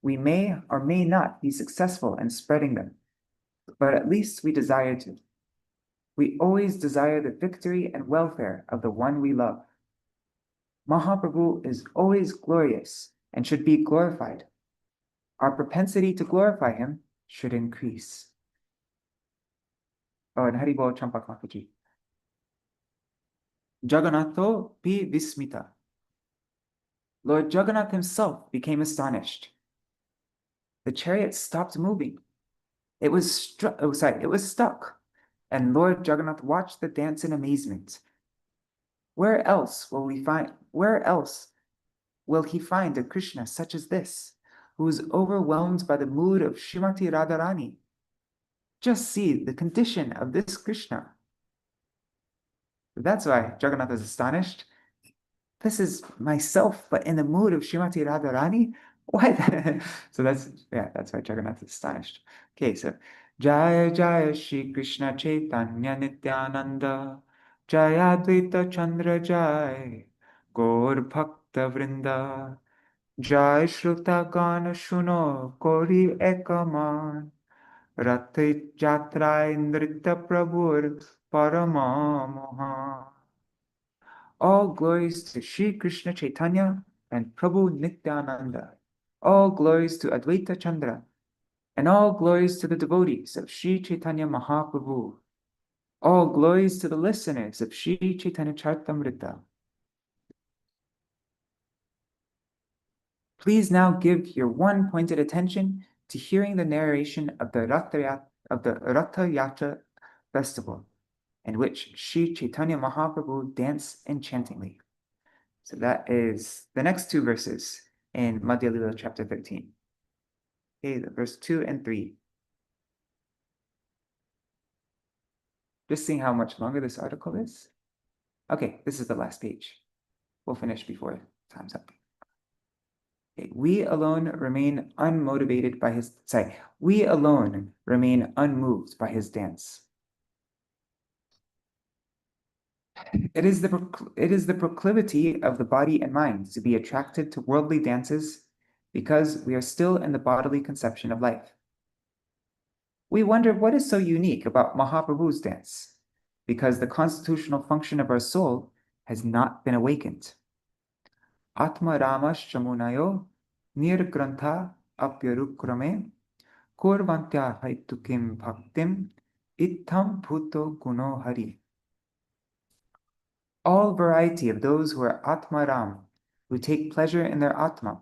We may or may not be successful in spreading them, but at least we desire to. We always desire the victory and welfare of the one we love. Mahaprabhu is always glorious and should be glorified. Our propensity to glorify him should increase. Oh, and Haribol Champak Makaji. Jagannatho pi vismita. Lord Jagannath himself became astonished. The chariot stopped moving. It was stuck. And Lord Jagannath watched the dance in amazement. Where else will he find a Krishna such as this, who is overwhelmed by the mood of Srimati Radharani? Just see the condition of this Krishna. That's why Jagannath is astonished. This is myself, but in the mood of Srimati Radharani? What? So that's why Jagannath is astonished. Okay, so Jaya Jaya Shri Krishna Chaitanya Nityananda Jaya Advaita Chandra Jai Gaur Bhakta Vrinda Jai Shruta Gana Shuno Kori Ekaman Ratha-yātrā Nritya Prabhur Parama Mohan. All glories to Shri Krishna Chaitanya and Prabhu Nityananda. All glories to Advaita Chandra. And all glories to the devotees of Shri Chaitanya Mahaprabhu. All glories to the listeners of Shri Chaitanya Charitamrita. Please now give your one-pointed attention to hearing the narration of the Ratha-yātrā festival, in which Shri Chaitanya Mahaprabhu danced enchantingly. So that is the next two verses in Madhya Lila chapter 13. Okay, verse 2 and 3. Just seeing how much longer this article is. Okay, this is the last page. We'll finish before time's up. Okay, we alone remain unmoved by his dance. It is the proclivity of the body and mind to be attracted to worldly dances because we are still in the bodily conception of life. We wonder what is so unique about Mahaprabhu's dance, because the constitutional function of our soul has not been awakened. Atma Rama Shamunayo nirgrantha apyarukrame kurvantya haitukim bhaktim ittham bhuto guno hari. All variety of those who are Atmaram, who take pleasure in their Atma,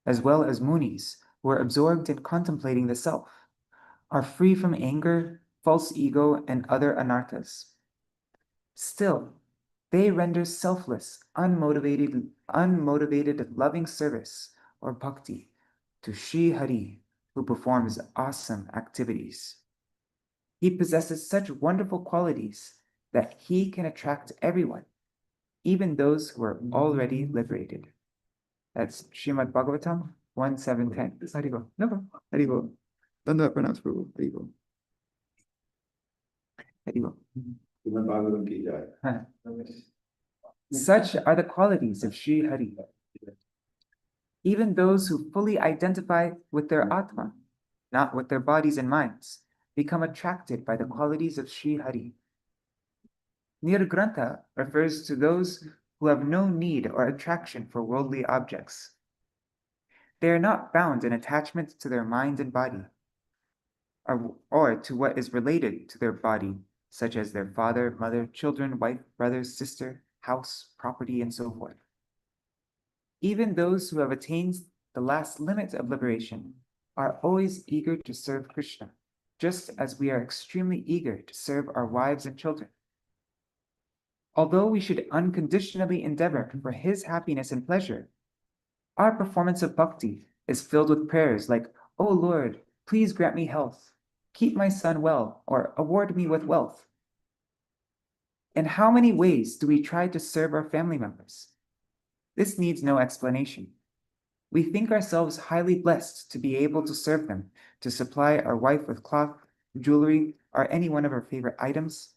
as well as Munis, who are absorbed in contemplating the self, are free from anger, false ego, and other anarthas. Still, they render selfless, unmotivated loving service or bhakti to Sri Hari, who performs awesome activities. He possesses such wonderful qualities that he can attract everyone, even those who are already liberated. That's Śrīmad Bhagavatam 1:7-10. Haribo. No problem. Haribo. Don't know how to pronounce Prabhu. Haribo. Haribo. Such are the qualities of Sri Hari. Even those who fully identify with their Atma, not with their bodies and minds, become attracted by the qualities of Sri Hari. Nirgrantha refers to those who have no need or attraction for worldly objects. They are not bound in attachment to their mind and body, or to what is related to their body, such as their father, mother, children, wife, brother, sister, house, property, and so forth. Even those who have attained the last limit of liberation are always eager to serve Krishna, just as we are extremely eager to serve our wives and children. Although we should unconditionally endeavor for his happiness and pleasure, our performance of bhakti is filled with prayers like, "O Lord, please grant me health, keep my son well, or award me with wealth." In how many ways do we try to serve our family members? This needs no explanation. We think ourselves highly blessed to be able to serve them, to supply our wife with cloth, jewelry, or any one of her favorite items.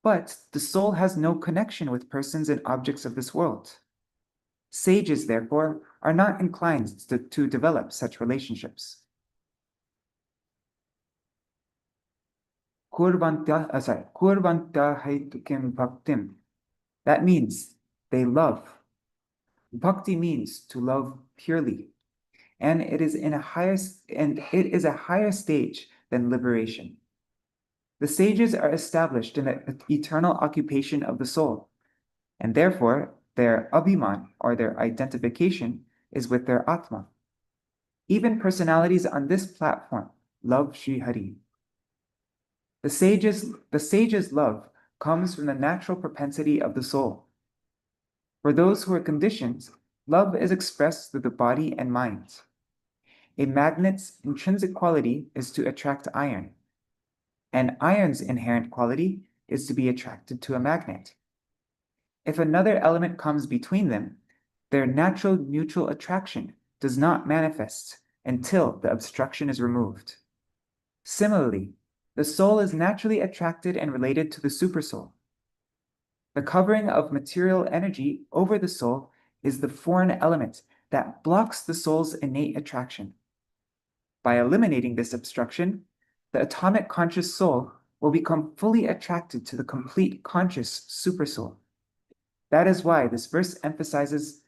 But the soul has no connection with persons and objects of this world. Sages, therefore, are not inclined to develop such relationships. Kurvantya haitukim bhaktim. That means they love. Bhakti means to love purely, and it is a higher stage than liberation. The sages are established in the eternal occupation of the soul, and therefore their abhiman, or their identification, is with their Atma. Even personalities on this platform love Sri Hari. The sage's love comes from the natural propensity of the soul. For those who are conditioned, love is expressed through the body and mind. A magnet's intrinsic quality is to attract iron, and iron's inherent quality is to be attracted to a magnet. If another element comes between them, their natural mutual attraction does not manifest until the obstruction is removed. Similarly, the soul is naturally attracted and related to the supersoul. The covering of material energy over the soul is the foreign element that blocks the soul's innate attraction. By eliminating this obstruction, the atomic conscious soul will become fully attracted to the complete conscious supersoul. That is why this verse emphasizes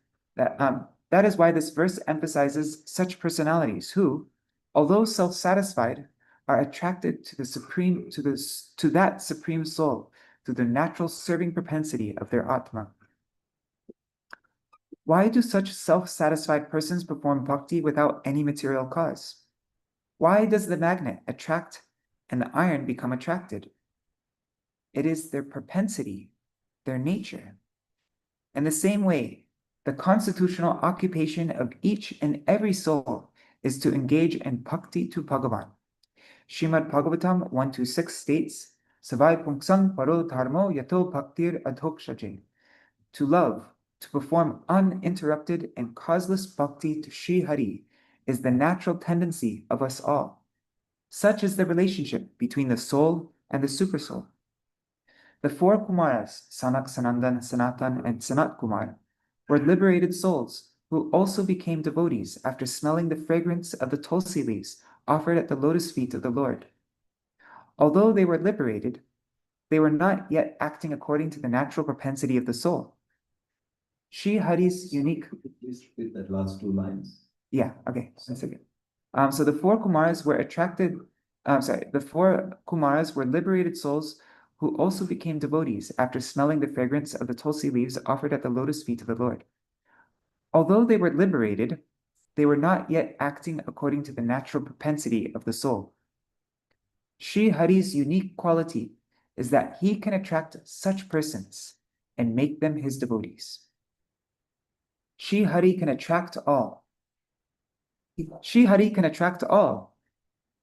such personalities who, although self-satisfied, are attracted to that supreme soul through the natural serving propensity of their Atma. Why do such self-satisfied persons perform bhakti without any material cause? Why does the magnet attract and the iron become attracted? It is their propensity, their nature. In the same way, the constitutional occupation of each and every soul is to engage in bhakti to Bhagavan. Śrīmad Bhagavatam 126 states, Savai punksang paro dharmo yato bhaktir adhokshaje. To love, to perform uninterrupted and causeless bhakti to Sri Hari is the natural tendency of us all. Such is the relationship between the soul and the supersoul. The four Kumaras, Sanak, Sanandan, Sanatan, and Sanat Kumar, were liberated souls who also became devotees after smelling the fragrance of the tulsi leaves offered at the lotus feet of the Lord. Although they were liberated, they were not yet acting according to the natural propensity of the soul. Sri Hari's unique... With that last two lines. Yeah, okay, one second. So the four Kumaras were the four Kumaras were liberated souls who also became devotees after smelling the fragrance of the tulsi leaves offered at the lotus feet of the Lord. Although they were liberated, they were not yet acting according to the natural propensity of the soul. Sri Hari's unique quality is that he can attract such persons and make them his devotees. Sri Hari can attract all. Sri Hari can attract all,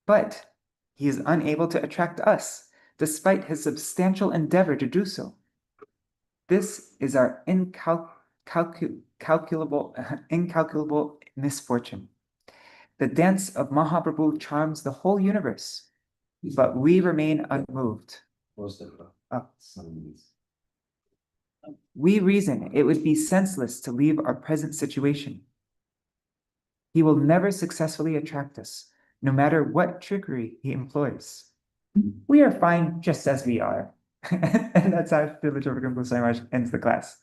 but he is unable to attract us, despite his substantial endeavor to do so. This is our incalculable misfortune. The dance of Mahaprabhu charms the whole universe, but we remain unmoved. We reason it would be senseless to leave our present situation. He will never successfully attract us, no matter what trickery he employs. We are fine just as we are. And that's how the Trivikrama Gosvāmī ends the class.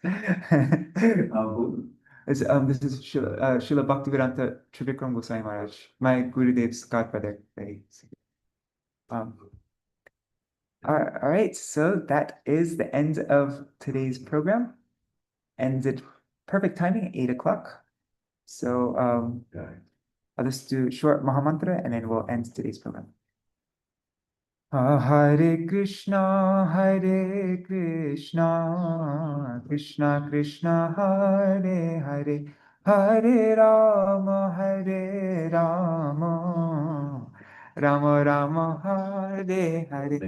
This is Srila Bhaktivedānta Trivikrama Gosvāmī Maharaj, my Gurudev's godbrother. All right, so that is the end of today's program. Ended perfect timing at 8 o'clock. So I'll just do short Mahamantra and then we'll end today's program. Hare Krishna, Krishna Krishna, Hare Hare, Hare Rama, Rama Rama, Hare Hare.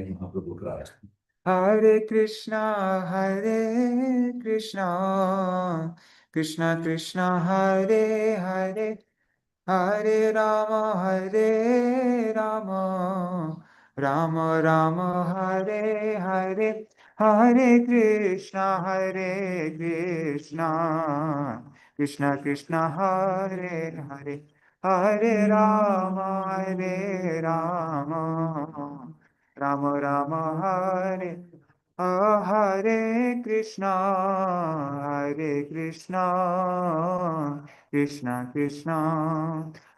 Hare Krishna, Krishna Krishna, Hare Hare, Hare Rama, Rama Rama, Hare Hare, Hare Krishna, Krishna Krishna, Hare Hare, Hare Rama, Rama Rama, Hare Hare Krishna, Krishna Krishna,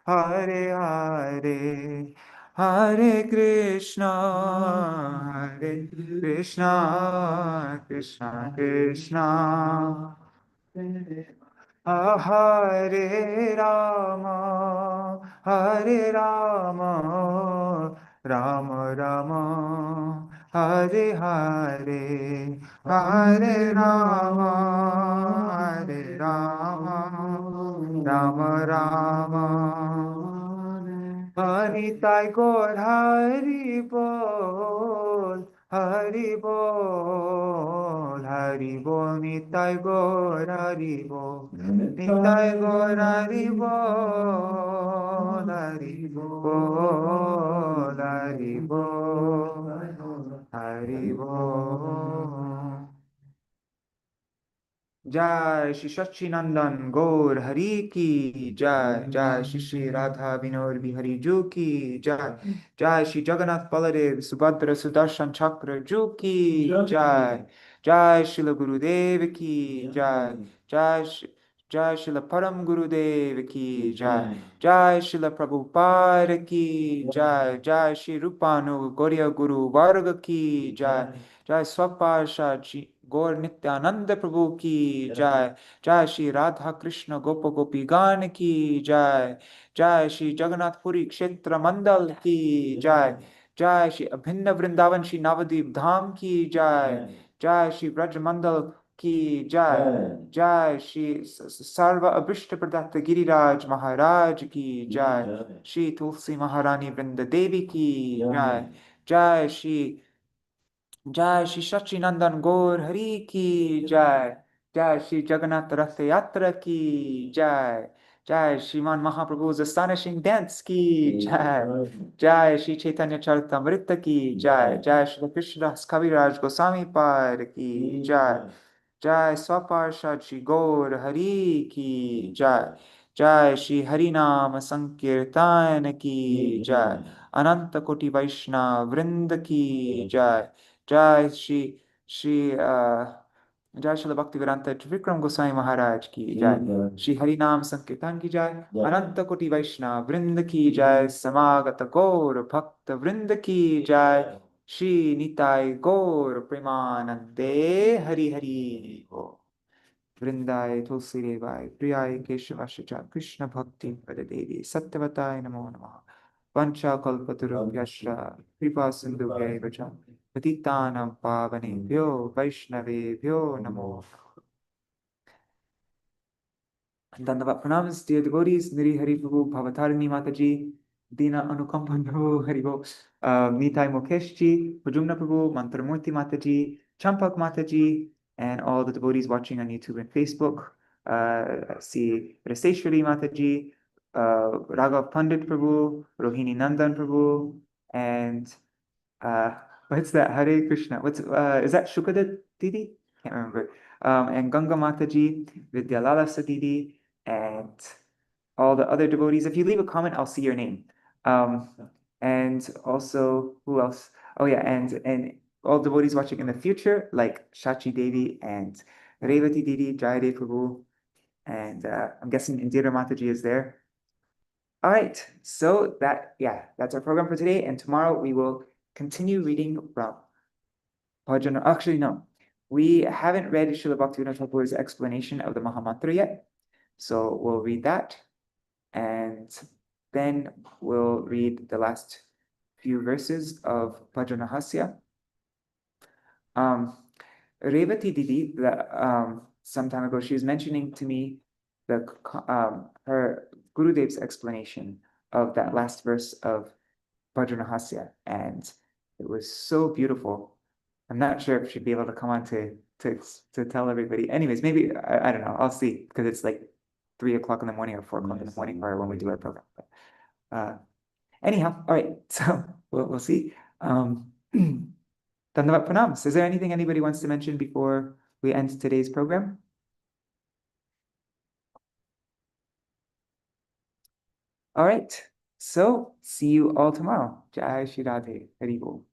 Hare Hare, Hare Krishna, Krishna Krishna, Hare Rama, Rama Rama, Hare Hare, Hare Rama, Rama Rama, Nitai Gaur Hari Bol, Hari Bol, Hari Bol, Nitai Gaur Hari Bol, Nitai Gaur Hari Bol, Hari Bol, Hari Bol, Hari Bol. जय श्री सच्चिनंदन गौर हरि की जय, जय श्री श्री राधा विनोद बिहारी जू की जय, जय श्री जगन्नाथ बलदेव सुभद्रा सुदर्शन चक्र जू की जय, जय श्रील गुरुदेव की जय, जय श्रील परम गुरुदेव की जय, जय श्रील प्रभुपाद की जय, जय श्री रूपानु गौड़िया गुरु वर्ग की जय, जय स्वपार्षद श्री गौर नित्यानंद प्रभु की जय, जय श्री राधा कृष्ण गोप गोपी गान की जय, जय श्री जगन्नाथपुरी क्षेत्र मंडल की जय, जय श्री अभिन्न वृंदावन श्री नवदीप धाम की जय, जय श्री ब्रज मंडल की जय, जय श्री सर्व अभिष्ट प्रदत्त गिरिराज महाराज की जय, श्री तुलसी महारानी वृंद देवी की जय, जय श्री सच्चिनंदन गौर हरि की जय, जय श्री जगन्नाथ रथ यात्रा की जय, जय श्रीमान महाप्रभु's astonishing dance की जय, जय श्री चैतन्य चरितमृत की जय, जय श्री कृष्णदास कविराज गोस्वामी पाद की जय, जय स्वपार्षद श्री गौर हरि की जय, जय श्री हरि नाम संकीर्तन की जय, अनंत कोटि वैष्णव वृंद की जय, जय Shri Jai Srila Bhaktivedānta Trivikrama Gosvāmī Mahārāja ki jai. Shri Hari Nam Sankirtan ki jai. Ananta Koti Vaishnava Vrinda ki jai. Samagata Gaur Bhakta Vrinda ki jai. Shri Nitai Gaur Premanande Hari Hari. Vrindai Tulsi Devai Priyai Keshavasacha Krishna Bhakti Padadevi Satyavatai Namo Namaha. Vancha Kalpatarubhyascha Kripa Sindhubhya Vacha Patitanam Pavanebhyo Vaishnavebhyo Namo. Dandavat pranams, dear devotees, Niri Hari Prabhu, Bhavatarini Mataji, Dina Anukampa Prabhu, Haribo, Nitai Mukeshji, Prajumna Prabhu, Mantramurti Mataji, Champak Mataji, and all the devotees watching on YouTube and Facebook. I see Raseshwari Mataji, Raghav Pandit Prabhu, Rohini Nandan Prabhu, and what's that? Hare Krishna. Is that Shukadat Didi? Can't remember. And Ganga Mataji, Vidyalala Sadidi, and all the other devotees. If you leave a comment, I'll see your name. And also, who else? Oh yeah, and all devotees watching in the future, like Shachi Devi and Revati Didi, Jayade Prabhu, and I'm guessing Indira Mataji is there. All right, so that's our program for today, and tomorrow we will continue reading from Bhajana. Actually, no, we haven't read Srila Bhaktivedānta Thakur's explanation of the Mahamantra yet, so we'll read that, and then we'll read the last few verses of Bhajana Hasya. Revati Didi, some time ago, she was mentioning to me her Gurudev's explanation of that last verse of Bhajana Hasya, and it was so beautiful. I'm not sure if she'd be able to come on to tell everybody. Anyways, maybe I don't know. I'll see, because it's like 3 o'clock in the morning or 4 o'clock in the morning or when we do our program. But, anyhow, all right. So we'll see. Dandavat pranams. Is there anything anybody wants to mention before we end today's program? All right. So see you all tomorrow. Jai Shri Radhe. Hari Bol.